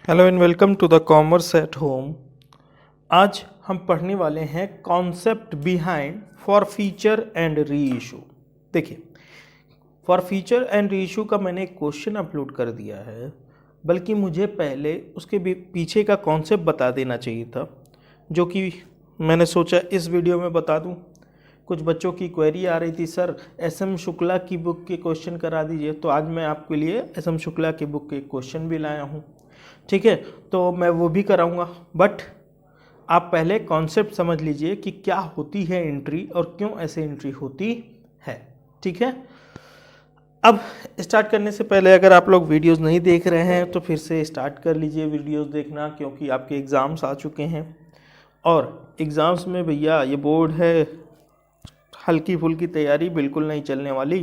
Hello and welcome to the commerce at home. आज हम पढ़ने वाले हैं concept behind forfeiture and reissue. देखिए, forfeiture and reissue का मैंने एक क्वेश्चन अपलोड कर दिया है, बल्कि मुझे पहले उसके पीछे का कॉन्सेप्ट बता देना चाहिए था, जो कि मैंने सोचा इस वीडियो में बता दूं। कुछ बच्चों की क्वेरी आ रही थी, सर एस.एम. शुक्ला की बुक के क्वेश्चन करा दीजिए, तो आज मैं आपके लिए एस.एम. शुक्ला की बुक के क्वेश्चन भी लाया हूँ। ठीक है, तो मैं वो भी कराऊंगा, बट आप पहले कॉन्सेप्ट समझ लीजिए कि क्या होती है एंट्री और क्यों ऐसे एंट्री होती है। ठीक है, अब स्टार्ट करने से पहले अगर आप लोग वीडियोस नहीं देख रहे हैं तो फिर से स्टार्ट कर लीजिए वीडियोस देखना, क्योंकि आपके एग्ज़ाम्स आ चुके हैं और एग्ज़ाम्स में भैया ये बोर्ड है, हल्की फुल्की तैयारी बिल्कुल नहीं चलने वाली।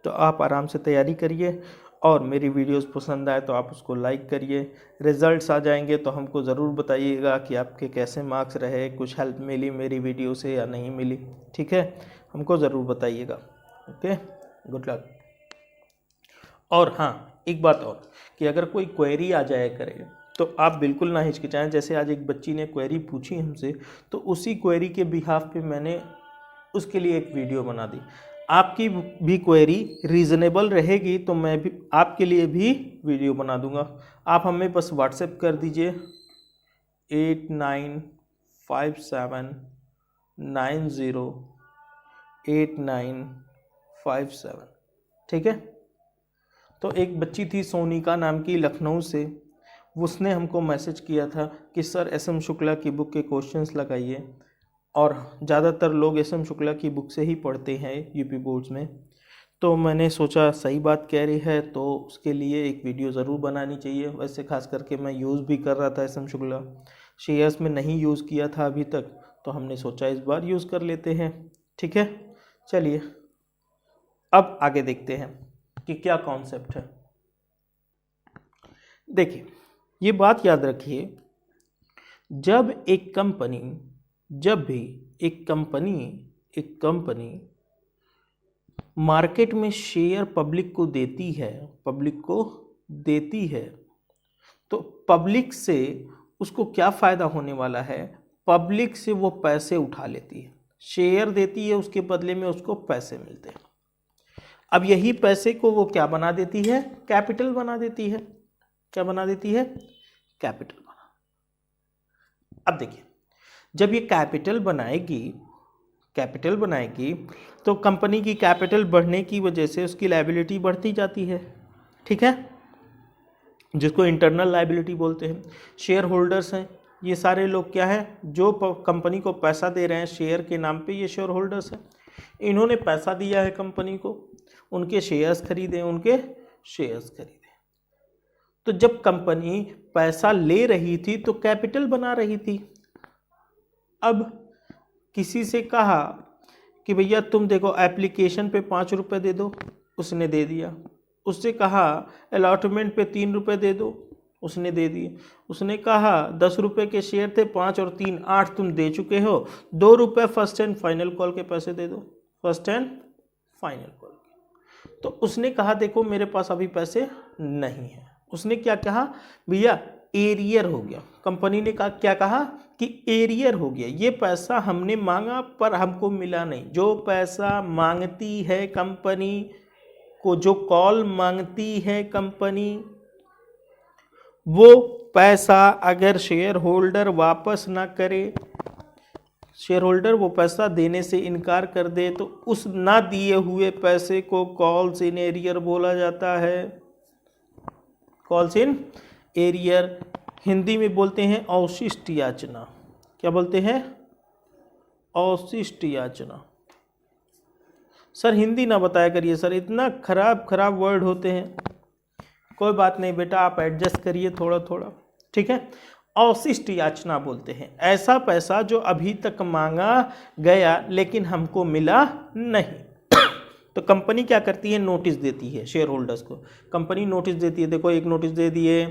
तो आप आराम से तैयारी करिए और मेरी वीडियोस पसंद आए तो आप उसको लाइक करिए। रिजल्ट्स आ जाएंगे तो हमको ज़रूर बताइएगा कि आपके कैसे मार्क्स रहे, कुछ हेल्प मिली मेरी वीडियो से या नहीं मिली। ठीक है, हमको ज़रूर बताइएगा। Okay, good luck. और हाँ, एक बात और कि अगर कोई क्वेरी आ जाए करे तो आप बिल्कुल ना हिचकिचाएं। जैसे आज एक बच्ची ने क्वेरी पूछी हमसे, तो उसी क्वेरी के बिहाफ पे मैंने उसके लिए एक वीडियो बना दी। आपकी भी क्वेरी रीज़नेबल रहेगी तो मैं भी आपके लिए भी वीडियो बना दूंगा। आप हमें बस व्हाट्सएप कर दीजिए 8957908957। ठीक है, तो एक बच्ची थी सोनिका नाम की, लखनऊ से, उसने हमको मैसेज किया था कि सर एस.एम. शुक्ला की बुक के क्वेश्चंस लगाइए, और ज़्यादातर लोग एस.एम. शुक्ला की बुक से ही पढ़ते हैं यूपी बोर्ड्स में। तो मैंने सोचा सही बात कह रही है तो उसके लिए एक वीडियो ज़रूर बनानी चाहिए। वैसे खास करके मैं यूज़ भी कर रहा था एस.एम. शुक्ला, शेयर्स में नहीं यूज़ किया था अभी तक, तो हमने सोचा इस बार यूज़ कर लेते हैं। ठीक है, चलिए अब आगे देखते हैं कि क्या कॉन्सेप्ट है। देखिए, ये बात याद रखिए, जब भी एक कंपनी मार्केट में शेयर पब्लिक को देती है तो पब्लिक से उसको क्या फ़ायदा होने वाला है। पब्लिक से वो पैसे उठा लेती है, शेयर देती है, उसके बदले में उसको पैसे मिलते हैं। अब यही पैसे को वो क्या बना देती है, कैपिटल बना देती है। क्या बना देती है, कैपिटल बना। अब देखिए, जब ये कैपिटल बनाएगी तो कंपनी की कैपिटल बढ़ने की वजह से उसकी लायबिलिटी बढ़ती जाती है। ठीक है, जिसको इंटरनल लायबिलिटी बोलते हैं। शेयर होल्डर्स हैं, ये सारे लोग क्या हैं, जो कंपनी को पैसा दे रहे हैं शेयर के नाम पे, ये शेयर होल्डर्स हैं। इन्होंने पैसा दिया है कंपनी को, उनके शेयर्स खरीदे। तो जब कंपनी पैसा ले रही थी तो कैपिटल बना रही थी। अब किसी से कहा कि भैया तुम देखो एप्लीकेशन पे 5 रुपये दे दो, उसने दे दिया। उससे कहा अलॉटमेंट पे 3 रुपये दे दो, उसने दे दिए। उसने कहा 10 रुपये के शेयर थे, 5 और 3 8 तुम दे चुके हो, 2 रुपये फर्स्ट एंड फाइनल कॉल के पैसे दे दो, फर्स्ट एंड फाइनल कॉल के। तो उसने कहा देखो मेरे पास अभी पैसे नहीं है। उसने क्या कहा, भैया एरियर हो गया। कंपनी ने कहा, क्या कहा कि एरियर हो गया, ये पैसा हमने मांगा पर हमको मिला नहीं। जो पैसा मांगती है कंपनी को, जो कॉल मांगती है कंपनी, वो पैसा अगर शेयर होल्डर वापस ना करे, शेयर होल्डर वो पैसा देने से इनकार कर दे, तो उस ना दिए हुए पैसे को कॉल्स इन एरियर बोला जाता है। कॉल्स इन एरियर, हिंदी में बोलते हैं अवशिष्ट याचना। क्या बोलते हैं, अवशिष्ट याचना। सर हिंदी ना बताया करिए सर, इतना खराब वर्ड होते हैं। कोई बात नहीं बेटा, आप एडजस्ट करिए थोड़ा थोड़ा। ठीक है, अवशिष्ट याचना बोलते हैं ऐसा पैसा जो अभी तक मांगा गया लेकिन हमको मिला नहीं। तो कंपनी क्या करती है, नोटिस देती है शेयर होल्डर्स को। कंपनी नोटिस देती है, देखो एक नोटिस दे दिए,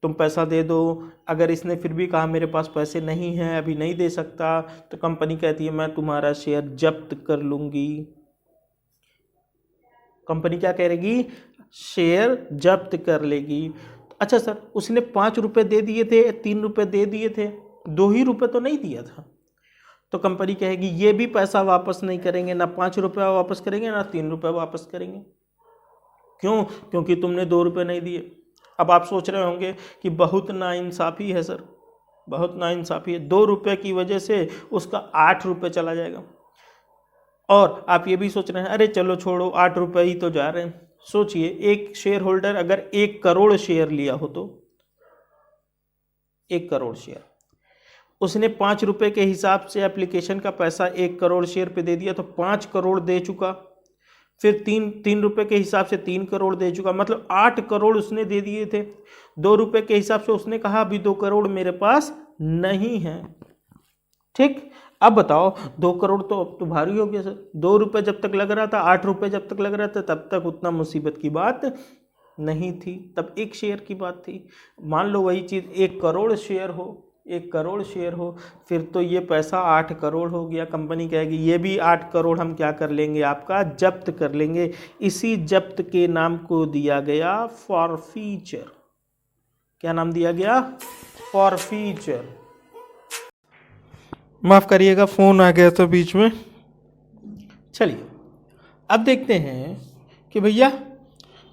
तुम पैसा दे दो। अगर इसने फिर भी कहा मेरे पास पैसे नहीं हैं, अभी नहीं दे सकता, तो कंपनी कहती है मैं तुम्हारा शेयर जब्त कर लूंगी। कंपनी क्या करेगी, शेयर जब्त कर लेगी। अच्छा सर, उसने 5 रुपये दे दिए थे, 3 रुपये दे दिए थे, 2 ही रुपये तो नहीं दिया था। तो कंपनी कहेगी ये भी पैसा वापस नहीं करेंगे, ना 5 रुपये वापस करेंगे ना 3 रुपये वापस करेंगे। क्यों? क्योंकि तुमने 2 रुपये नहीं दिए। अब आप सोच रहे होंगे कि बहुत नाइंसाफ़ी है सर, बहुत नाइंसाफ़ी है, 2 रुपये की वजह से उसका 8 रुपये चला जाएगा। और आप ये भी सोच रहे हैं अरे चलो छोड़ो, 8 रुपये ही तो जा रहे हैं। सोचिए, एक शेयर होल्डर अगर 1 करोड़ शेयर लिया हो तो 1 करोड़ शेयर, उसने 5 रुपये के हिसाब से एप्लीकेशन का पैसा 1 करोड़ शेयर पे दे दिया तो 5 करोड़ दे चुका। फिर 3 रुपये के हिसाब से 3 करोड़ दे चुका, मतलब 8 करोड़ उसने दे दिए थे। 2 रुपये के हिसाब से उसने कहा अभी 2 करोड़ मेरे पास नहीं है। ठीक, अब बताओ 2 करोड़ तो अब तो भारी हो गया सर। 2 रुपये जब तक लग रहा था, 8 रुपये जब तक लग रहा था, तब तक उतना मुसीबत की बात नहीं थी, तब 1 शेयर की बात थी। मान लो वही चीज़ 1 करोड़ शेयर हो, 1 करोड़ शेयर हो, फिर तो ये पैसा 8 करोड़ हो गया। कंपनी कहेगी ये भी 8 करोड़ हम क्या कर लेंगे, आपका जब्त कर लेंगे। इसी जब्त के नाम को दिया गया फॉरफीचर। क्या नाम दिया गया? फॉरफीचर। माफ़ करिएगा, फ़ोन आ गया था बीच में। चलिए अब देखते हैं कि भैया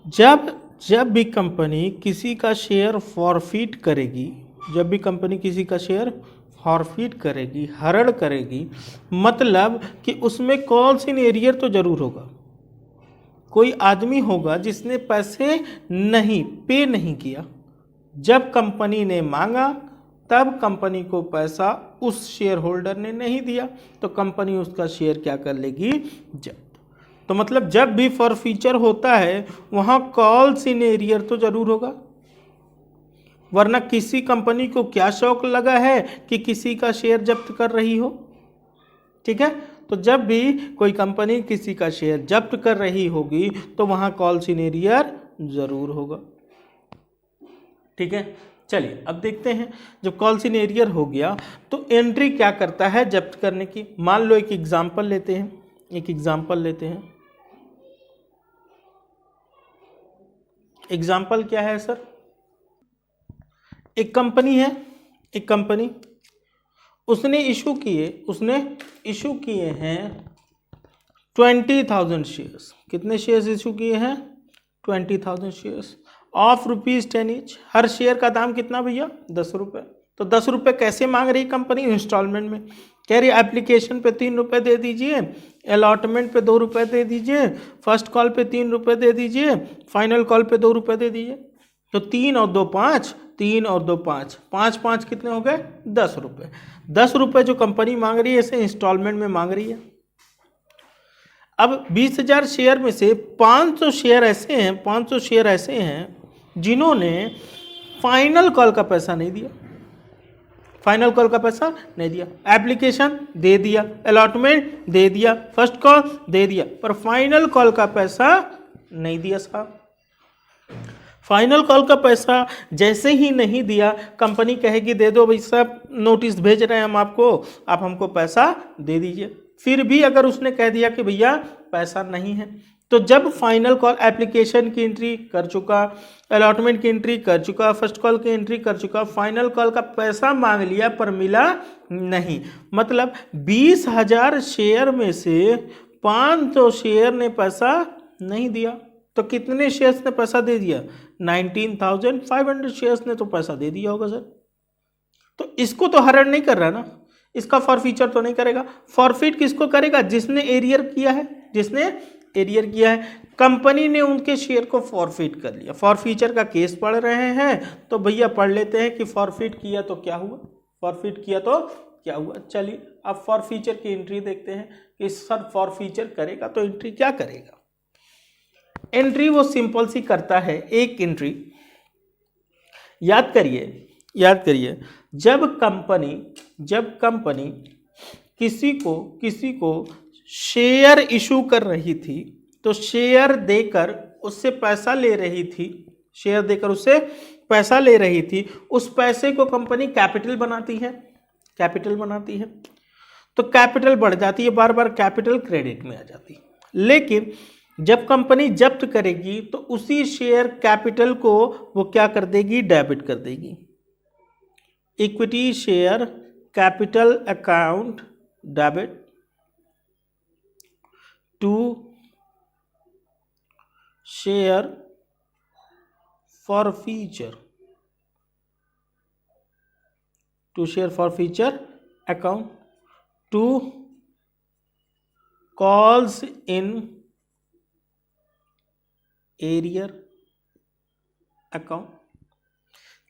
जब भी कंपनी किसी का शेयर फॉरफीट करेगी, जब भी कंपनी किसी का शेयर फॉरफीट करेगी, हरण करेगी, मतलब कि उसमें कॉल सिनेरियर तो ज़रूर होगा। कोई आदमी होगा जिसने पैसे पे नहीं किया। जब कंपनी ने मांगा तब कंपनी को पैसा उस शेयर होल्डर ने नहीं दिया तो कंपनी उसका शेयर क्या कर लेगी? जब्त। तो मतलब जब भी फॉरफीचर होता है वहाँ कॉल सिनेरियर तो ज़रूर होगा, वरना किसी कंपनी को क्या शौक लगा है कि किसी का शेयर जब्त कर रही हो। ठीक है, तो जब भी कोई कंपनी किसी का शेयर जब्त कर रही होगी तो वहाँ कॉल सिनेरियर ज़रूर होगा। ठीक है, चलिए अब देखते हैं जब कॉल सिनेरियर हो गया तो एंट्री क्या करता है जब्त करने की। मान लो एक एग्जांपल लेते हैं, एग्जांपल क्या है सर? एक कंपनी उसने इशू किए हैं 20,000 शेयर्स। कितने शेयर्स इशू किए हैं? 20,000 शेयर्स ऑफ ₹10 ईच। हर शेयर का दाम कितना भैया? 10 रुपये। तो 10 रुपये कैसे मांग रही कंपनी? इंस्टॉलमेंट में। कह रही एप्लीकेशन पे 3 रुपये दे दीजिए, अलॉटमेंट पे 2 रुपये दे दीजिए, फर्स्ट कॉल पे 3 रुपये दे दीजिए, फाइनल कॉल पे 2 रुपये दे दीजिए। तो 3 और 2 5, 3 और 2 5, 5 5 कितने हो गए? 10 रुपये। 10 रुपये जो कंपनी मांग रही है इसे इंस्टॉलमेंट में मांग रही है। अब 20,000 शेयर में से 500 शेयर ऐसे हैं जिन्होंने फाइनल कॉल का पैसा नहीं दिया। एप्लीकेशन दे दिया, अलॉटमेंट दे दिया, फर्स्ट कॉल दे दिया, पर फाइनल कॉल का पैसा नहीं दिया साहब। फाइनल कॉल का पैसा जैसे ही नहीं दिया कंपनी कहेगी दे दो भाई साहब, नोटिस भेज रहे हैं हम आपको, आप हमको पैसा दे दीजिए। फिर भी अगर उसने कह दिया कि भैया पैसा नहीं है, तो जब फाइनल कॉल एप्लीकेशन की एंट्री कर चुका, अलॉटमेंट की एंट्री कर चुका, फर्स्ट कॉल की एंट्री कर चुका, फाइनल कॉल का पैसा मांग लिया पर मिला नहीं, मतलब 20,000 शेयर में से 500 शेयर ने पैसा नहीं दिया। तो कितने शेयर्स ने पैसा दे दिया? 19,500 शेयर्स ने तो पैसा दे दिया होगा सर। तो इसको तो हरण नहीं कर रहा ना, इसका फॉरफीचर तो नहीं करेगा। फॉरफिट किसको करेगा? जिसने एरियर किया है। कंपनी ने उनके शेयर को फॉरफिट कर लिया। फॉरफीचर का केस पढ़ रहे हैं तो भैया पढ़ लेते हैं कि फॉरफिट किया तो क्या हुआ। चलिए अब फॉरफीचर की एंट्री देखते हैं कि सर फॉरफीचर करेगा तो एंट्री क्या करेगा। एंट्री वो सिंपल सी करता है, एक एंट्री याद करिए, जब कंपनी किसी को शेयर इशू कर रही थी तो शेयर देकर उससे पैसा ले रही थी, उस पैसे को कंपनी कैपिटल बनाती है, तो कैपिटल बढ़ जाती है, बार बार कैपिटल क्रेडिट में आ जाती है। लेकिन जब कंपनी जब्त करेगी तो उसी शेयर कैपिटल को वो क्या कर देगी, डेबिट कर देगी। Equity share capital account debit to share forfeiture to share forfeiture account to calls in arrear account।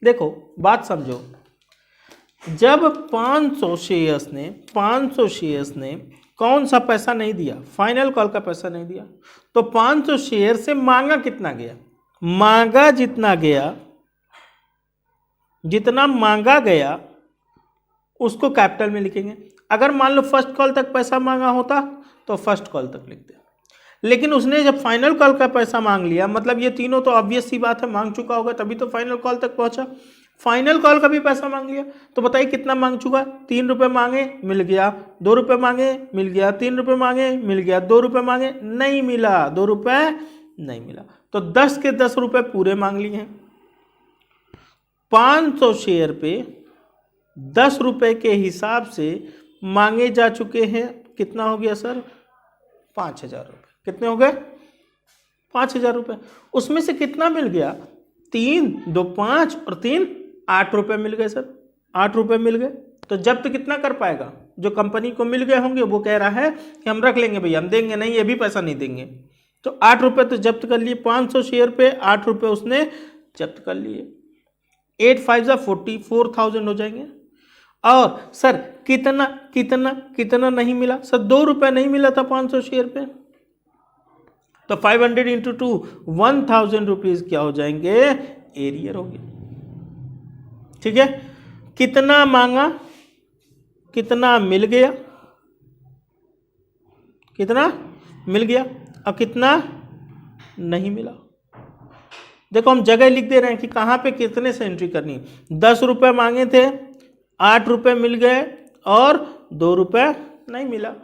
देखो बात समझो, जब 500 शेयर्स ने कौन सा पैसा नहीं दिया, फाइनल कॉल का पैसा नहीं दिया, तो 500 शेयर से मांगा कितना गया, मांगा जितना गया, जितना मांगा गया उसको कैपिटल में लिखेंगे। अगर मान लो फर्स्ट कॉल तक पैसा मांगा होता तो फर्स्ट कॉल तक लिखते, लेकिन उसने जब फाइनल कॉल का पैसा मांग लिया, मतलब ये तीनों तो ऑब्वियस सी बात है मांग चुका होगा तभी तो फाइनल कॉल तक पहुंचा। फाइनल कॉल का भी पैसा मांग लिया तो बताइए कितना मांग चुका, 3 रुपये मांगे मिल गया, 2 रुपये मांगे मिल गया, 3 रुपये मांगे मिल गया, 2 रुपये मांगे नहीं मिला, 2 रुपये नहीं मिला, तो 10 के 10 रुपये पूरे मांग लिए हैं। 500 शेयर पे 10 रुपये के हिसाब से मांगे जा चुके हैं, कितना हो गया सर, 5,000 रुपये। कितने हो गए, 5,000 रुपये। उसमें से कितना मिल गया, 3 2 5 और 3 8 रुपये मिल गए सर, 8 रुपये मिल गए। तो जब्त कितना कर पाएगा, जो कंपनी को मिल गए होंगे वो कह रहा है कि हम रख लेंगे भैया, हम देंगे नहीं, ये भी पैसा नहीं देंगे। तो 8 रुपये तो जब्त कर लिए, 500 शेयर पे 8 रुपये उसने जब्त कर लिए। 8 5 40, 4,000 हो जाएंगे। और सर कितना कितना कितना नहीं मिला, सर 2 रुपये नहीं मिला था 500 शेयर पे, तो 500 इंटू 2 1,000 रुपीज क्या हो जाएंगे, एरियर हो गया। ठीक है, कितना मांगा, कितना मिल गया, कितना मिल गया और कितना नहीं मिला। देखो हम जगह लिख दे रहे हैं कि कहाँ पे कितने से एंट्री करनी है। 10 रुपये मांगे थे, 8 रुपये मिल गए और 2 रुपये नहीं मिला।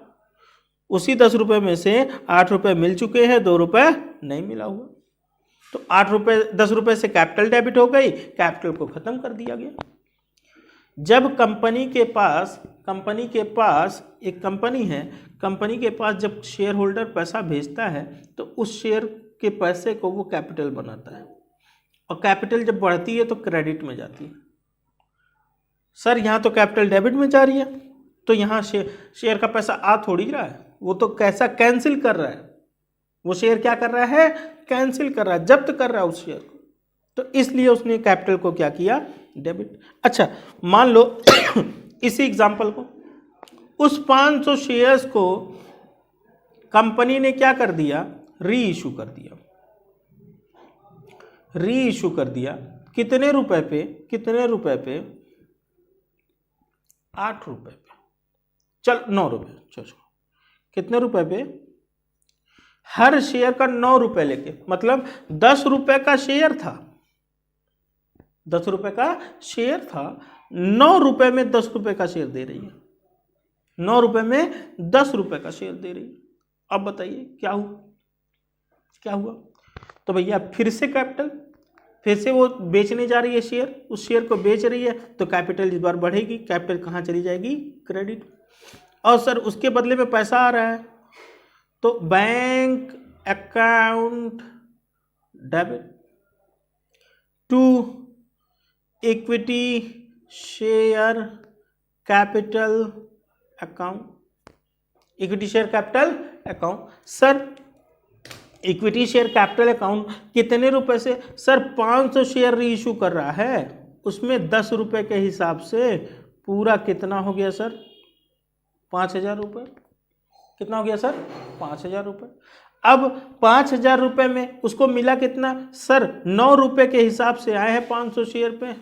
उसी 10 रुपये में से 8 रुपये मिल चुके हैं, 2 रुपये नहीं मिला हुआ, तो 8 रुपये 10 रुपये से कैपिटल डेबिट हो गई, कैपिटल को खत्म कर दिया गया। जब कंपनी के पास एक कंपनी है, कंपनी के पास जब शेयर होल्डर पैसा भेजता है तो उस शेयर के पैसे को वो कैपिटल बनाता है, और कैपिटल जब बढ़ती है तो क्रेडिट में जाती है। सर यहाँ तो कैपिटल डेबिट में जा रही है, तो यहाँ शेयर का पैसा आ थोड़ी रहा है, वो तो कैसा कैंसिल कर रहा है, वो शेयर क्या कर रहा है, कैंसिल कर रहा है, जब्त कर रहा है उस शेयर को, तो इसलिए उसने कैपिटल को क्या किया, डेबिट। अच्छा मान लो इसी एग्जांपल को, उस 500 शेयर्स को कंपनी ने क्या कर दिया, री इशू कर दिया। री इशू कर दिया कितने रुपए पे, कितने रुपए पे, 8 रुपए पे, चल 9 रुपए, चलो कितने रुपए पे, हर शेयर का 9 रुपए लेके, मतलब 10 रुपए का शेयर था, 10 रुपए का शेयर था, 9 रुपए में 10 रुपए का शेयर दे रही है, 9 रुपए में 10 रुपए का शेयर दे रही है। अब बताइए क्या हुआ, क्या हुआ, तो भैया फिर से कैपिटल, फिर से वो बेचने जा रही है शेयर, उस शेयर को बेच रही है, तो कैपिटल इस बार बढ़ेगी, कैपिटल कहाँ चली जाएगी, क्रेडिट। और सर उसके बदले में पैसा आ रहा है, तो bank account debit to equity share capital account, equity share capital account. Sir equity share capital account कितने रुपए से, सर 500 शेयर री इशू कर रहा है, उसमें 10 रुपए के हिसाब से पूरा कितना हो गया सर, 5,000 रुपये। कितना हो गया सर, 5,000 रुपये। अब 5,000 रुपये में उसको मिला कितना, सर 9 रुपये के हिसाब से आए हैं 500 शेयर पे,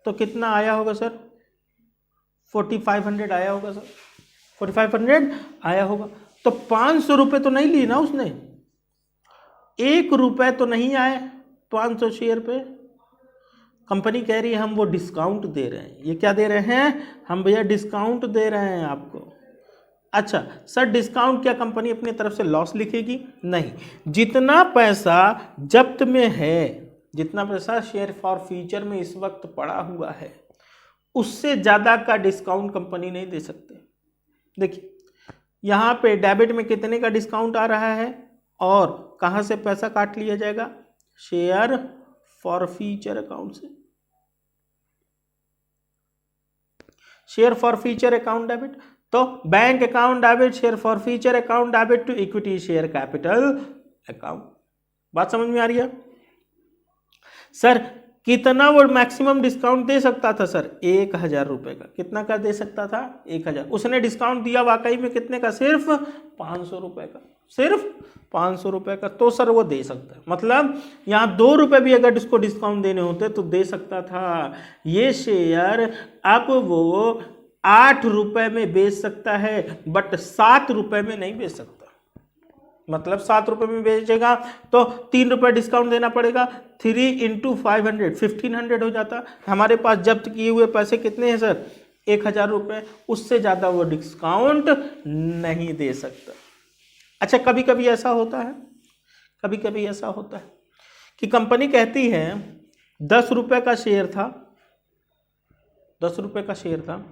तो कितना आया होगा सर, 4,500 आया होगा सर, 4,500 आया होगा। तो 500 रुपये तो नहीं ली ना उसने, 1 रुपये तो नहीं आए 500 शेयर पे। कंपनी कह रही है हम वो डिस्काउंट दे रहे हैं, ये क्या दे रहे हैं हम भैया, डिस्काउंट दे रहे हैं आपको। अच्छा सर, डिस्काउंट क्या कंपनी अपनी तरफ से लॉस लिखेगी? नहीं, जितना पैसा जब्त में है, जितना पैसा शेयर फॉर फ्यूचर में इस वक्त पड़ा हुआ है, उससे ज़्यादा का डिस्काउंट कंपनी नहीं दे सकते। देखिए यहाँ पे डेबिट में कितने का डिस्काउंट आ रहा है और कहाँ से पैसा काट लिया जाएगा? शेयर फॉर फ्यूचर अकाउंट से। Share for future account debit, तो bank account debit, share for future account debit to equity share capital account. बात समझ में आ रही है? सर कितना वो मैक्सिमम डिस्काउंट दे सकता था? सर 1000 रुपए का। कितना का दे सकता था? 1000। उसने डिस्काउंट दिया वाकई में कितने का? सिर्फ 500 रुपए का, सिर्फ 500 रुपए का। तो सर वो दे सकता है, मतलब यहाँ 2 रुपए भी अगर इसको डिस्काउंट देने होते तो दे सकता था। ये शेयर अब वो 8 रुपए में बेच सकता है, बट 7 रुपए में नहीं बेच सकता। मतलब 7 रुपए में बेचेगा तो 3 रुपए डिस्काउंट देना पड़ेगा। 3 × 500 1500 हो जाता। हमारे पास जब्त किए हुए पैसे कितने हैं सर? 1000 रुपए। उससे ज़्यादा वो डिस्काउंट नहीं दे सकता। अच्छा, कभी कभी ऐसा होता है, कभी कभी ऐसा होता है कि कंपनी कहती है 10 रुपए का शेयर था, 10 रुपए का शेयर था,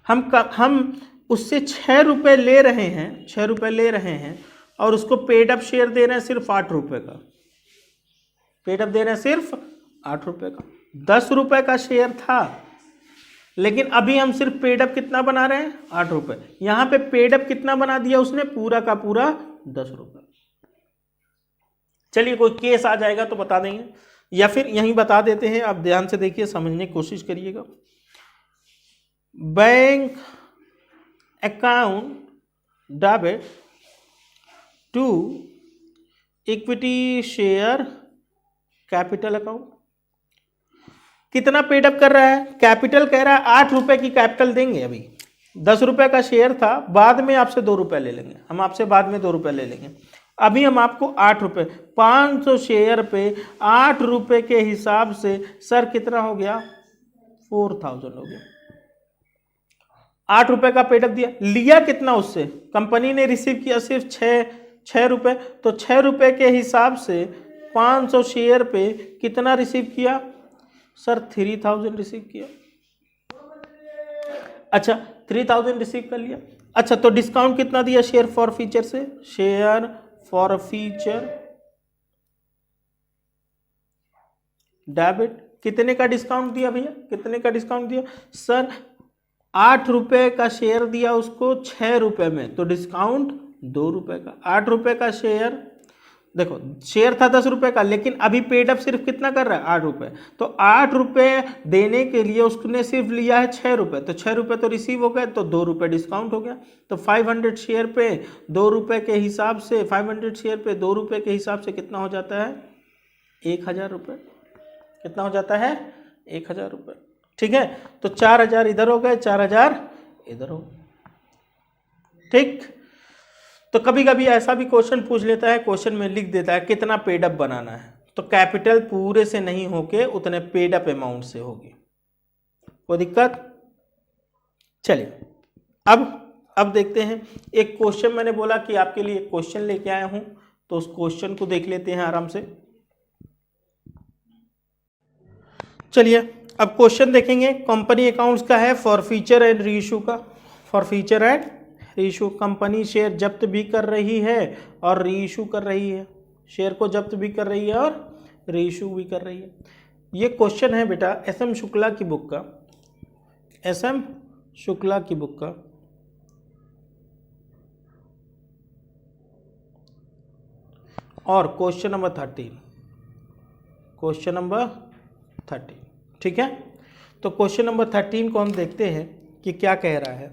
हम उससे 6 रुपए ले रहे हैं, 6 रुपए ले रहे हैं और उसको पेड अप शेयर दे रहे हैं सिर्फ 8 रुपए का। पेड अप दे रहे हैं सिर्फ 8 रुपए का। 10 रुपए का शेयर था, लेकिन अभी हम सिर्फ पेड अप कितना बना रहे हैं? 8 रुपए। यहां पे पेड अप कितना बना दिया उसने? पूरा का पूरा 10 रुपए। चलिए कोई केस आ जाएगा तो बता देंगे, या फिर यहीं बता देते हैं। आप ध्यान से देखिए, समझने की कोशिश करिएगा। Bank account debit to equity share capital account. कितना पेड अप कर रहा है? कैपिटल कह रहा है 8 रुपए की कैपिटल देंगे। अभी 10 रुपए का शेयर था, बाद में आपसे 2 रुपए ले लेंगे, हम आपसे बाद में 2 रुपए ले लेंगे। अभी हम आपको 8 रुपए, 500 शेयर पे 8 रुपए के हिसाब से सर कितना हो गया? 4000 हो गया। 8 रुपए का पेड अप दिया, लिया कितना उससे? कंपनी ने रिसीव किया सिर्फ 6 रुपए। तो 6 रुपए के हिसाब से 500 शेयर पे कितना रिसीव किया? सर 3000 रिसीव किया। अच्छा 3000 रिसीव कर लिया। अच्छा तो डिस्काउंट कितना दिया शेयर फॉर फ्यूचर से? शेयर फॉर फ्यूचर डेबिट कितने का डिस्काउंट दिया भैया? कितने का डिस्काउंट दिया? सर 8 रुपए का शेयर दिया उसको 6 रुपए में, तो डिस्काउंट 2 रुपए का। 8 रुपए का शेयर, देखो शेयर था 10 रुपए का, लेकिन अभी पेड अप सिर्फ कितना कर रहा है? 8 रुपए। तो 8 रुपए देने के लिए उसने सिर्फ लिया है 6 रुपए, तो 6 रुपए तो रिसीव हो गए, तो 2 रुपए डिस्काउंट हो गया। तो 500 शेयर पे 2 रुपए के हिसाब से, 500 शेयर पे 2 रुपए के हिसाब से कितना हो जाता है? 1000 रुपए। कितना हो जाता है? 1000 रुपए। ठीक है, तो 4000 इधर हो गए, 4000 इधर हो गए। ठीक, तो कभी कभी ऐसा भी क्वेश्चन पूछ लेता है, क्वेश्चन में लिख देता है कितना पेड अप बनाना है, तो कैपिटल पूरे से नहीं होके उतने पेड अप अमाउंट से होगी। कोई दिक्कत? चलिए अब देखते हैं। एक क्वेश्चन मैंने बोला कि आपके लिए एक क्वेश्चन लेके आया हूं, तो उस क्वेश्चन को देख लेते हैं आराम से। चलिए अब क्वेश्चन देखेंगे। कंपनी अकाउंट्स का है, फॉर फ्यूचर एंड रीइश्यू का। For future and reissue, company share जब्त भी कर रही है और रीइश्यू कर रही है। शेयर को जब्त भी कर रही है और रीइश्यू भी कर रही है। ये क्वेश्चन है बेटा एसएम शुक्ला की बुक का, एसएम शुक्ला की बुक का। और क्वेश्चन नंबर 13, क्वेश्चन नंबर 13। ठीक है, तो क्वेश्चन नंबर 13 को हम देखते हैं कि क्या कह रहा है।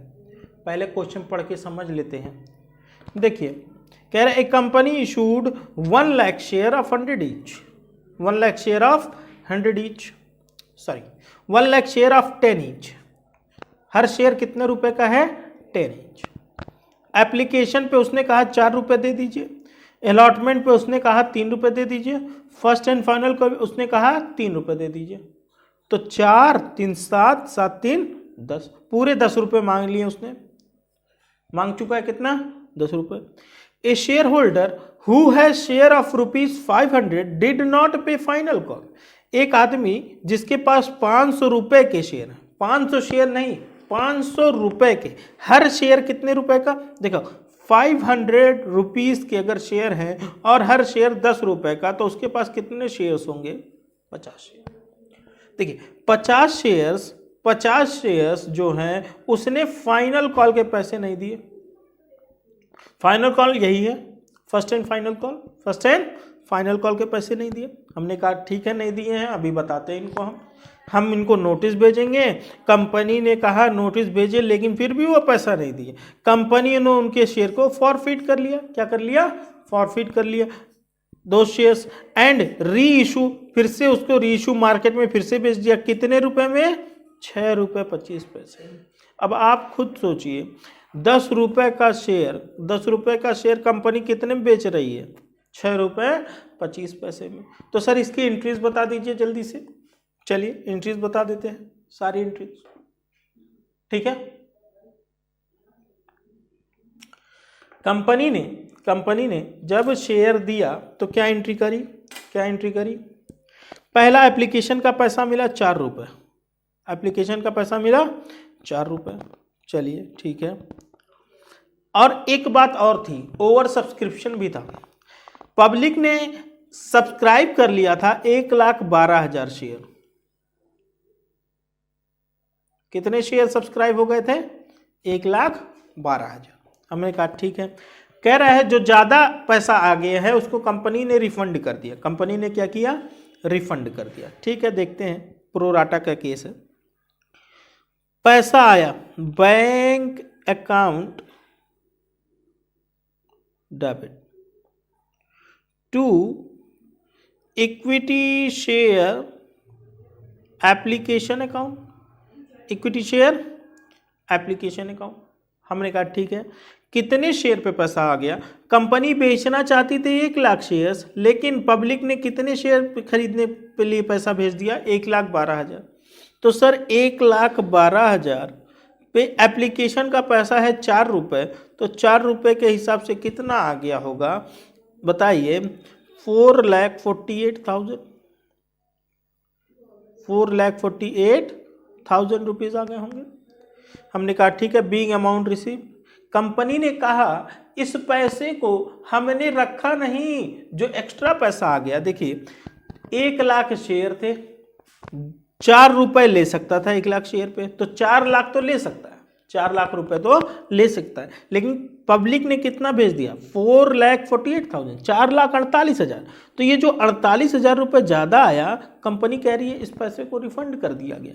पहले क्वेश्चन पढ़ के समझ लेते हैं। देखिए कह रहा है, a company issued 1 lakh share of 100 each, 1 lakh share of 100 each, sorry 1 lakh share of 10 each. हर शेयर कितने रुपए का है? 10 ईच। एप्लीकेशन पे उसने कहा 4 रुपए दे दीजिए, अलॉटमेंट पे उसने कहा 3 रुपए दे दीजिए, फर्स्ट एंड फाइनल को उसने कहा 3 रुपए दे दीजिए। तो 4 3 7 7 3 10, पूरे 10 रुपए मांग लिए उसने। मांग चुका है कितना, 10 रुपए। A shareholder who has share of ₹500 did not pay final call. एक आदमी जिसके पास 500 रुपए के शेयर है, 500 शेयर नहीं, 500 रुपए के, हर शेयर कितने रुपए का, देखो 500 रुपीज के अगर शेयर है और हर शेयर 10 रुपए का, तो उसके पास कितने शेयर्स होंगे, 50 शेयर। देखिए 50 शेयर्स जो हैं उसने फाइनल कॉल के पैसे नहीं दिए। फाइनल कॉल यही है, first and final call, first and final call के पैसे नहीं दिए। हमने कहा ठीक है नहीं दिए हैं, अभी बताते हैं इनको, हम इनको नोटिस भेजेंगे। कंपनी ने कहा नोटिस भेजे, लेकिन फिर भी वो पैसा नहीं दिए। कंपनी ने उनके शेयर को फॉरफिट कर लिया। क्या कर लिया, फॉरफिट कर लिया दो शेयर्स, एंड री इशू, फिर से उसको री इशू मार्केट में फिर से बेच दिया। कितने रुपए में, 6 रुपये 25 पैसे। अब आप खुद सोचिए 10 रुपये का शेयर, 10 रुपये का शेयर कंपनी कितने में बेच रही है, 6 रुपये 25 पैसे में। तो सर इसकी एंट्रीज बता दीजिए जल्दी से। चलिए एंट्रीज बता देते हैं, सारी एंट्रीज, ठीक है। कंपनी ने जब शेयर दिया तो क्या एंट्री करी, पहला एप्लीकेशन का पैसा मिला 4 रुपये, एप्लीकेशन का पैसा मिला 4 रुपये, चलिए ठीक है। और एक बात और थी, ओवर सब्सक्रिप्शन भी था। पब्लिक ने सब्सक्राइब कर लिया था 1,12,000 शेयर। कितने शेयर सब्सक्राइब हो गए थे, 1,12,000। हमने कहा ठीक है। कह रहा है जो ज्यादा पैसा आ गया है उसको कंपनी ने रिफंड कर दिया। कंपनी ने क्या किया, रिफंड कर दिया। ठीक है, देखते हैं, प्रोराटा का केस है। पैसा आया bank account debit to equity share application account, equity share application account. हमने कहा ठीक है। कितने शेयर पे पैसा आ गया, कंपनी बेचना चाहती थी 1,00,000 शेयर्स, लेकिन पब्लिक ने कितने शेयर खरीदने के लिए पैसा भेज दिया, 1,12,000। तो सर 1,12,000 पे एप्लीकेशन का पैसा है 4 रुपये, तो 4 रुपये के हिसाब से कितना आ गया होगा बताइए, 4,48,000, 4,48,000 रुपीज़ आ गए होंगे। हमने कहा ठीक है, बीइंग अमाउंट रिसीव। कंपनी ने कहा इस पैसे को हमने रखा नहीं, जो एक्स्ट्रा पैसा आ गया, देखिए 1,00,000 शेयर थे, 4 रुपये ले सकता था 1,00,000 शेयर पे, तो 4 लाख तो ले सकता है, 4 लाख रुपए तो ले सकता है, लेकिन पब्लिक ने कितना भेज दिया, 4,48,000, 4,48,000। तो ये जो 48,000 रुपये ज़्यादा आया, कंपनी कह रही है इस पैसे को रिफंड कर दिया गया,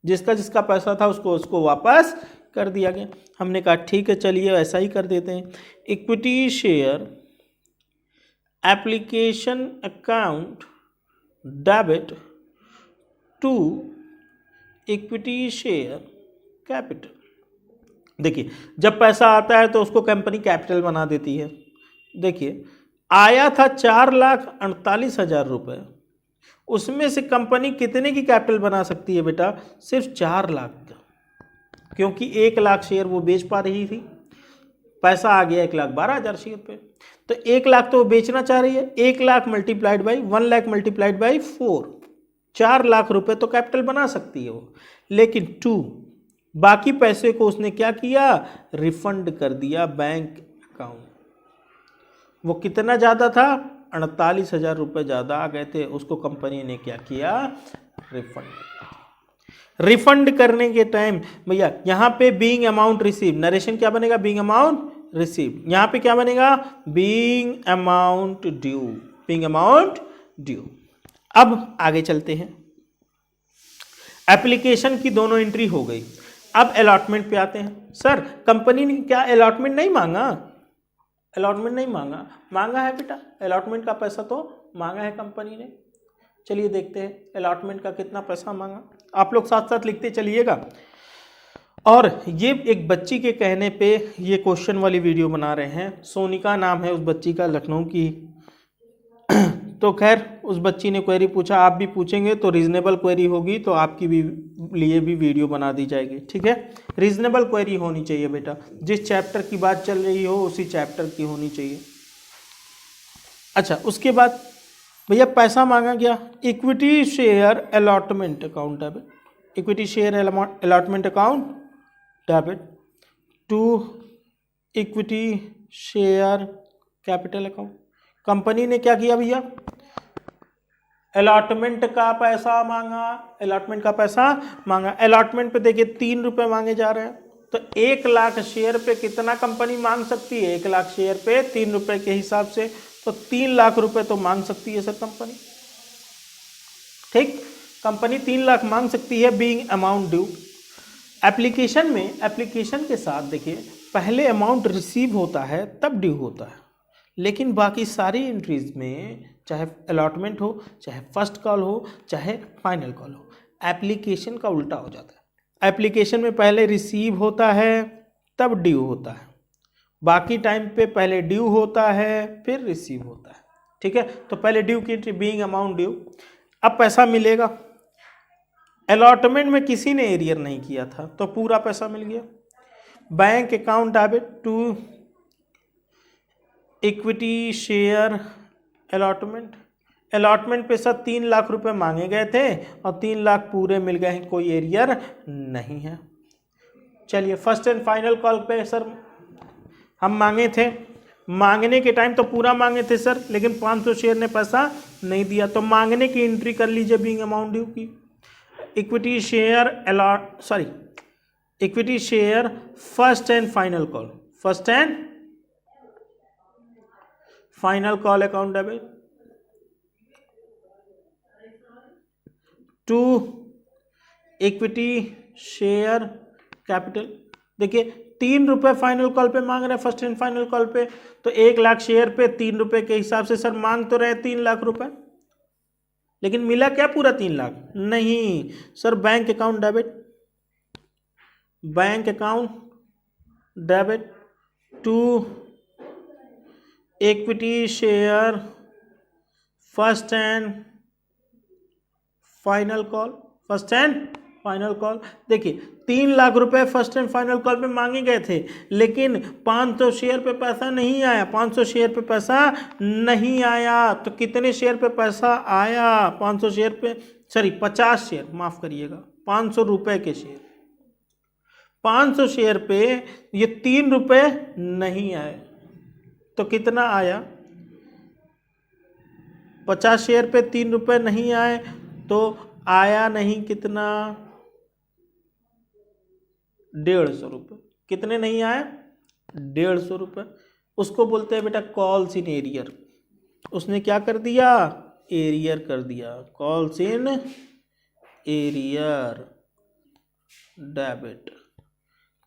जिसका पैसा था उसको वापस कर दिया गया। हमने कहा ठीक है, चलिए ऐसा ही कर देते हैं। Equity share application account debit to equity share capital. देखिए जब पैसा आता है तो उसको कंपनी कैपिटल बना देती है। देखिए आया था 4,48,000 रुपये, उसमें से कंपनी कितने की कैपिटल बना सकती है बेटा, सिर्फ 4 लाख का, क्योंकि 1,00,000 शेयर वो बेच पा रही थी। पैसा आ गया 1,12,000 शेयर पे, तो 1,00,000 तो वो बेचना चाह रही है। 1,00,000 multiplied by 1,00,000 multiplied by 4, 4 lakh रुपए तो कैपिटल बना सकती है वो, लेकिन 2 बाकी पैसे को उसने क्या किया, रिफंड कर दिया बैंक अकाउंट। वो कितना ज़्यादा था, 48,000 रुपये ज़्यादा आ गए थे, उसको कंपनी ने क्या किया, रिफंड करने के टाइम भैया यहाँ पे बीइंग अमाउंट रिसीव, नरेशन क्या बनेगा, बीइंग अमाउंट रिसीव, यहाँ पे क्या बनेगा, being amount due, being amount due. अब आगे चलते हैं, एप्लीकेशन की दोनों एंट्री हो गई। अब अलॉटमेंट पे आते हैं। सर कंपनी ने क्या अलॉटमेंट नहीं मांगा, अलॉटमेंट नहीं मांगा, मांगा है बेटा, अलॉटमेंट का पैसा तो मांगा है कंपनी ने। चलिए देखते हैं अलॉटमेंट का कितना पैसा मांगा, आप लोग साथ साथ लिखते चलिएगा। और ये एक बच्ची के कहने पे ये क्वेश्चन वाली वीडियो बना रहे हैं, सोनिका नाम है उस बच्ची का, लखनऊ की तो खैर उस बच्ची ने क्वेरी पूछा, आप भी पूछेंगे तो रीजनेबल क्वेरी होगी तो आपकी भी लिए भी वीडियो बना दी जाएगी। ठीक है, रीजनेबल क्वेरी होनी चाहिए बेटा, जिस चैप्टर की बात चल रही हो उसी चैप्टर की होनी चाहिए। अच्छा, उसके बाद भैया पैसा मांगा गया, equity share allotment account debit, equity share allotment account debit to equity share capital account. Company ने क्या किया भैया, अलॉटमेंट का पैसा मांगा, अलॉटमेंट का पैसा मांगा। अलॉटमेंट पे देखिए 3 रुपये मांगे जा रहे हैं, तो 1 लाख शेयर पे कितना कंपनी मांग सकती है, 1 लाख शेयर पे 3 रुपये के हिसाब से, तो 3 लाख रुपए तो मांग सकती है सर कंपनी। ठीक, कंपनी 3 लाख मांग सकती है बीइंग अमाउंट ड्यू। एप्लीकेशन में, एप्लीकेशन के साथ देखिए पहले अमाउंट रिसीव होता है तब ड्यू होता है, लेकिन बाकी सारी एंट्रीज में चाहे अलॉटमेंट हो, चाहे फर्स्ट कॉल हो, चाहे फाइनल कॉल हो, एप्लीकेशन का उल्टा हो जाता है। एप्लीकेशन में पहले रिसीव होता है तब ड्यू होता है, बाकी टाइम पे पहले ड्यू होता है फिर रिसीव होता है। ठीक है, तो पहले ड्यू की एंट्री बीइंग अमाउंट ड्यू। अब पैसा मिलेगा, अलॉटमेंट में किसी ने एरियर नहीं किया था तो पूरा पैसा मिल गया। Bank account debit to equity share allotment, allotment पे सर 3 लाख रुपए मांगे गए थे और 3 लाख पूरे मिल गए हैं, कोई एरियर नहीं है। चलिए फर्स्ट एंड फाइनल कॉल पे सर हम मांगे थे, मांगने के टाइम तो पूरा मांगे थे सर, लेकिन 500 शेयर ने पैसा नहीं दिया, तो मांगने की एंट्री कर लीजिए बीइंग अमाउंट ड्यू की। Equity share equity share first and final call, first and final call account debit to equity share capital. देखिए 3 रुपये फाइनल कॉल पे मांग रहे हैं, फर्स्ट एंड फाइनल कॉल पे, तो 1 लाख शेयर पे 3 रुपये के हिसाब से सर मांग तो रहे 3 लाख रुपए, लेकिन मिला क्या पूरा 3 लाख? नहीं sir, bank account debit, bank account debit to equity share first and final call, first and final call. देखिए 3 लाख रुपए फर्स्ट एंड फाइनल कॉल पे मांगे गए थे, लेकिन 500 शेयर पे पैसा नहीं आया, 500 शेयर पे पैसा नहीं आया, तो कितने शेयर पे पैसा आया? 500 शेयर पे, सॉरी 50 शेयर, माफ करिएगा, 500 रुपए के शेयर, 500 शेयर पे ये 3 रुपए नहीं आए, तो कितना आया? 50 शेयर पे 3 रुपए नहीं आए तो आया नहीं कितना? 150 रुपये। कितने नहीं आए? 150 रुपये। उसको बोलते हैं बेटा कॉल्स इन एरियर। उसने क्या कर दिया? एरियर कर दिया, कॉल्स इन एरियर डेबिट।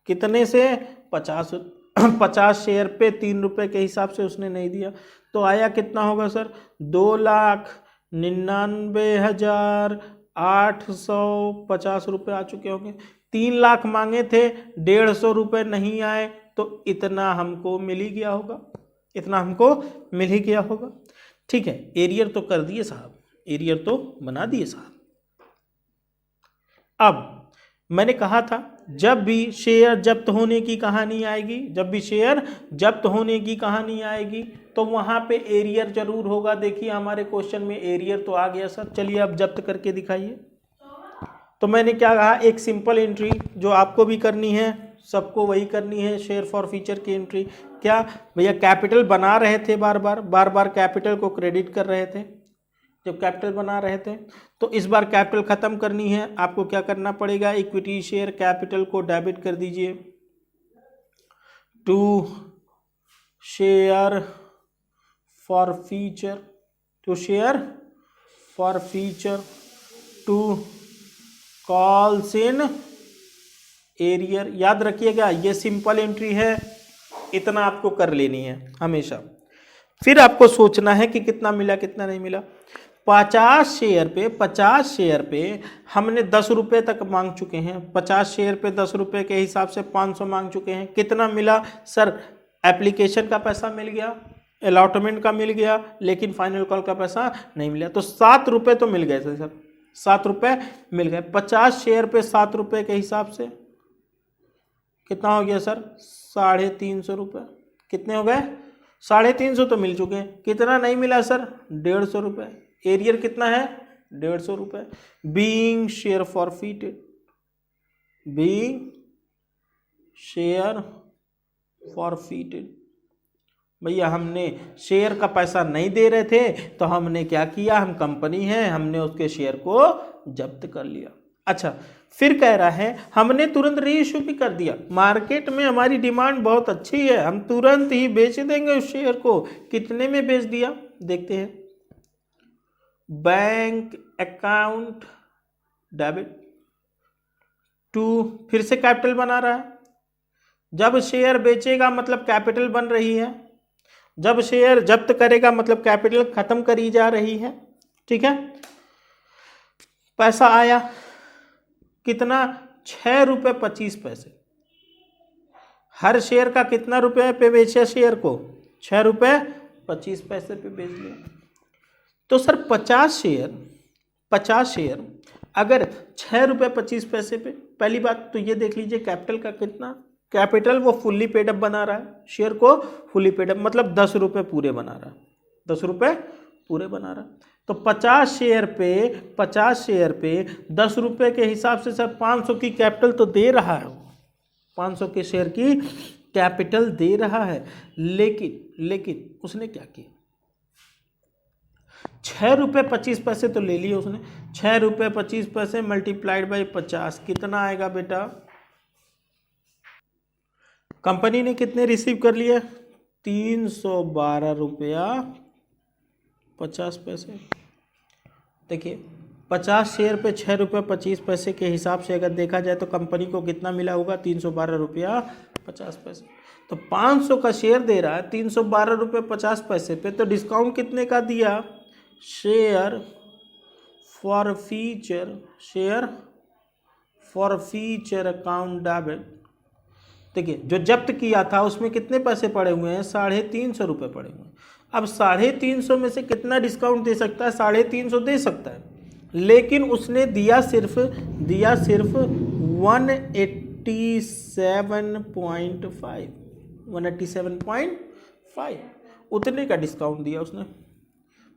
कितने से? 50 शेयर पे 3 रुपये के हिसाब से उसने नहीं दिया, तो आया कितना होगा सर? 2,99,850 रुपये आ चुके होंगे। 3 लाख मांगे थे, 150 रुपये नहीं आए, तो इतना हमको मिल ही गया होगा, इतना हमको मिल ही गया होगा। ठीक है, एरियर तो कर दिए साहब, एरियर तो बना दिए साहब। अब मैंने कहा था जब भी शेयर जब्त होने की कहानी आएगी, जब भी शेयर जब्त होने की कहानी आएगी तो वहां पे एरियर जरूर होगा। देखिए हमारे क्वेश्चन में एरियर तो आ गया सर। चलिए अब जब्त करके दिखाइए। तो मैंने क्या कहा, एक सिंपल एंट्री जो आपको भी करनी है, सबको वही करनी है, शेयर फॉर फ्यूचर की एंट्री। क्या भैया, कैपिटल बना रहे थे, बार बार कैपिटल को क्रेडिट कर रहे थे जब कैपिटल बना रहे थे, तो इस बार कैपिटल खत्म करनी है। आपको क्या करना पड़ेगा? इक्विटी शेयर कैपिटल को डेबिट कर दीजिए to share for future, to share for future to calls in arrear. याद रखिएगा ये सिंपल एंट्री है, इतना आपको कर लेनी है हमेशा। फिर आपको सोचना है कि कितना मिला कितना नहीं मिला। 50 शेयर पे हमने 10 रुपये तक मांग चुके हैं। 50 शेयर पे 10 रुपये के हिसाब से 500 मांग चुके हैं। कितना मिला सर? एप्लीकेशन का पैसा मिल गया अलॉटमेंट का मिल गया, लेकिन फाइनल कॉल का पैसा नहीं मिला। तो 7 रुपये तो मिल गए थे सर, 7 रुपये मिल गए। 50 शेयर पे 7 रुपये के हिसाब से कितना हो गया सर? 350 रुपये। कितने हो गए? 350 तो मिल चुके हैं। कितना नहीं मिला सर? 150 रुपये। एरियर कितना है? 150 रुपये। Being share forfeited, being share forfeited. भैया हमने शेयर का पैसा नहीं दे रहे थे, तो हमने क्या किया? हम कंपनी है, हमने उसके शेयर को जब्त कर लिया। अच्छा, फिर कह रहा है हमने तुरंत रीइश्यू भी कर दिया। मार्केट में हमारी डिमांड बहुत अच्छी है, हम तुरंत ही बेच देंगे उस शेयर को। कितने में बेच दिया? देखते हैं। बैंक अकाउंट डेबिट टू, फिर से कैपिटल बना रहा है। जब शेयर बेचेगा मतलब कैपिटल बन रही है, जब शेयर जब्त करेगा मतलब कैपिटल खत्म करी जा रही है। ठीक है, पैसा आया कितना? 6.25 रुपये। हर शेयर का कितना रुपए पे बेचा शेयर को? 6.25 रुपये पे बेच दिया। तो सर 50 शेयर अगर 6.25 रुपये पे, पहली बात तो ये देख लीजिए कैपिटल का कितना, कैपिटल वो फुल्ली पेड अप बना रहा है, शेयर को फुल्ली पेड अप मतलब 10 रुपये पूरे बना रहा है, 10 रुपये पूरे बना रहा है। तो 50 शेयर पे 10 रुपये के हिसाब से सर 500 की कैपिटल तो दे रहा है, 500 के शेयर की कैपिटल दे रहा है। लेकिन उसने क्या किया? 6.25 रुपये तो ले लिए उसने। 6.25 रुपये मल्टीप्लाइड बाई 50 कितना आएगा बेटा? कंपनी ने कितने रिसीव कर लिए? 312.50 रुपया। देखिए 50 शेयर पे 6.25 रुपये के हिसाब से अगर देखा जाए तो कंपनी को कितना मिला होगा? 312.50 रुपया। तो 500 का शेयर दे रहा है 312.50 रुपये पे, तो डिस्काउंट कितने का दिया? Share forfeiture account debit. देखिए जो जब्त किया था उसमें कितने पैसे पड़े हुए हैं? 350 रुपये पड़े हुए हैं। अब 350 में से कितना डिस्काउंट दे सकता है? 350 दे सकता है, लेकिन उसने दिया सिर्फ 187.5 उतने का डिस्काउंट दिया उसने।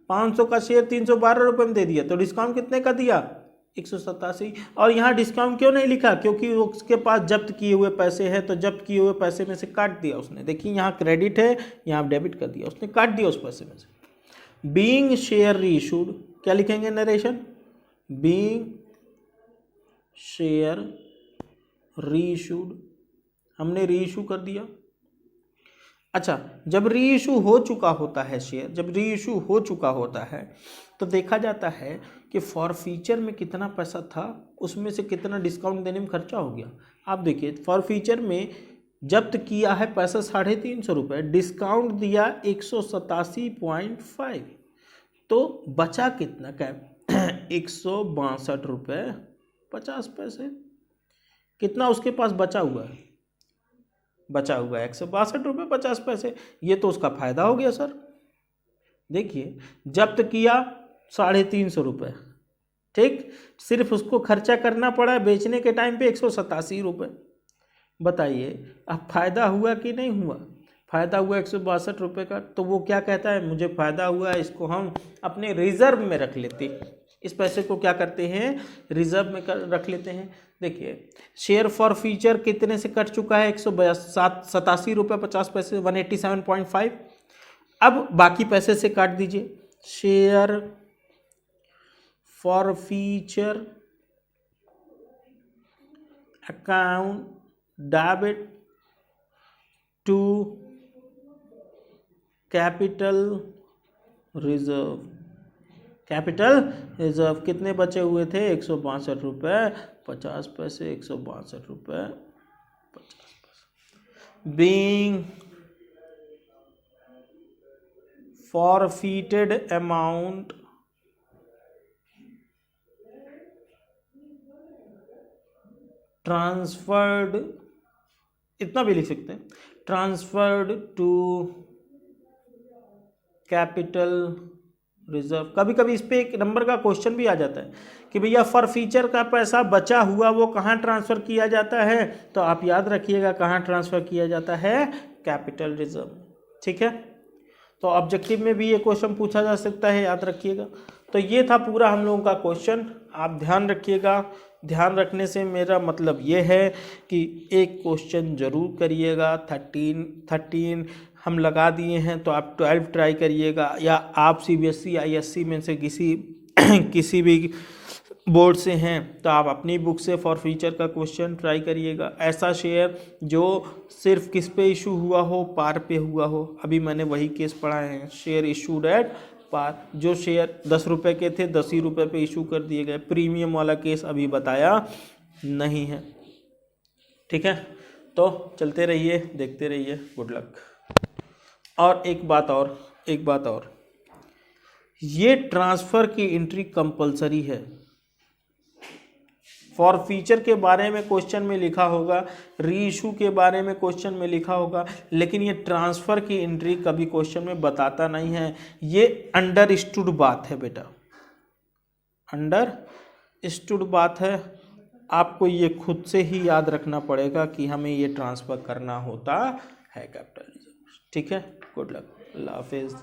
500 का शेयर 312 रुपये में दे दिया, तो डिस्काउंट कितने का दिया? 187। और यहाँ डिस्काउंट क्यों नहीं लिखा? क्योंकि उसके पास जब्त किए हुए पैसे हैं, तो जब्त किए हुए पैसे में से काट दिया उसने। देखिए यहाँ क्रेडिट है, यहाँ डेबिट कर दिया उसने, काट दिया उस पैसे में से। बीइंग शेयर रीइश्यूड, क्या लिखेंगे नरेशन? बीइंग शेयर रीइश्यूड, हमने रीइश्यू कर दिया। अच्छा, जब रीइश्यू हो चुका होता है शेयर, जब रीइश्यू हो चुका होता है तो देखा जाता है कि फॉर फीचर में कितना पैसा था, उसमें से कितना डिस्काउंट देने में खर्चा हो गया। आप देखिए फॉर फीचर में जब्त किया है पैसा 350 रुपये, डिस्काउंट दिया 187.5, तो बचा कितना? क्या 162.50 रुपये। कितना उसके पास बचा हुआ है? बचा हुआ है 162.50। ये तो उसका फायदा हो गया सर। देखिए जब्त किया 350 रुपये, ठीक, सिर्फ उसको खर्चा करना पड़ा बेचने के टाइम पे 187 रुपये। बताइए अब फायदा हुआ कि नहीं हुआ? फायदा हुआ 162 रुपये का। तो वो क्या कहता है? मुझे फायदा हुआ है, इसको हम अपने रिजर्व में रख लेते हैं। इस पैसे को क्या करते हैं? रिजर्व में रख लेते हैं। देखिए शेयर फॉर फीचर कितने से कट चुका है? 187.50 रुपये, 187.5। अब बाकी पैसे से काट दीजिए। Share forfeiture account debit to capital reserve. Capital reserve कितने बचे हुए थे? 162 रुपये 50 पैसे, 162 रुपये 50 पैसे। बीइंग forfeited amount ट्रांसफर्ड, इतना भी लिख सकते हैं, ट्रांसफर्ड टू कैपिटल रिजर्व। कभी कभी इस पे एक नंबर का क्वेश्चन भी आ जाता है कि भैया फॉर फ्यूचर का पैसा बचा हुआ वो कहाँ ट्रांसफ़र किया जाता है, तो आप याद रखिएगा कहाँ ट्रांसफ़र किया जाता है, कैपिटल रिजर्व। ठीक है, तो ऑब्जेक्टिव में भी ये क्वेश्चन पूछा जा सकता है, याद रखिएगा। तो ये था पूरा हम लोगों का क्वेश्चन, आप ध्यान रखिएगा। ध्यान रखने से मेरा मतलब ये है कि एक क्वेश्चन जरूर करिएगा। 13 हम लगा दिए हैं, तो आप 12 ट्राई करिएगा, या आप CBSE ISC में से किसी भी बोर्ड से हैं तो आप अपनी बुक से फॉर फ्यूचर का क्वेश्चन ट्राई करिएगा। ऐसा शेयर जो सिर्फ किस पे इशू हुआ हो, पार पे हुआ हो। अभी मैंने वही केस पढ़ा है, शेयर इशूड एट पार। जो शेयर 10 रुपये के थे 10 ही रुपये पे इशू कर दिए गए। प्रीमियम वाला केस अभी बताया नहीं है। ठीक है, तो चलते रहिए, देखते रहिए। Good luck. और एक बात और, ये ट्रांसफ़र की एंट्री कंपलसरी है। फॉर फ्यूचर के बारे में क्वेश्चन में लिखा होगा, री इशू के बारे में क्वेश्चन में लिखा होगा, लेकिन ये ट्रांसफ़र की एंट्री कभी क्वेश्चन में बताता नहीं है। ये अंडरस्टूड बात है बेटा, अंडरस्टूड बात है। आपको ये खुद से ही याद रखना पड़ेगा कि हमें ये ट्रांसफ़र करना होता है कैपिटल रिजर्व। ठीक है, गुड लक, अल्लाह हाफिज़।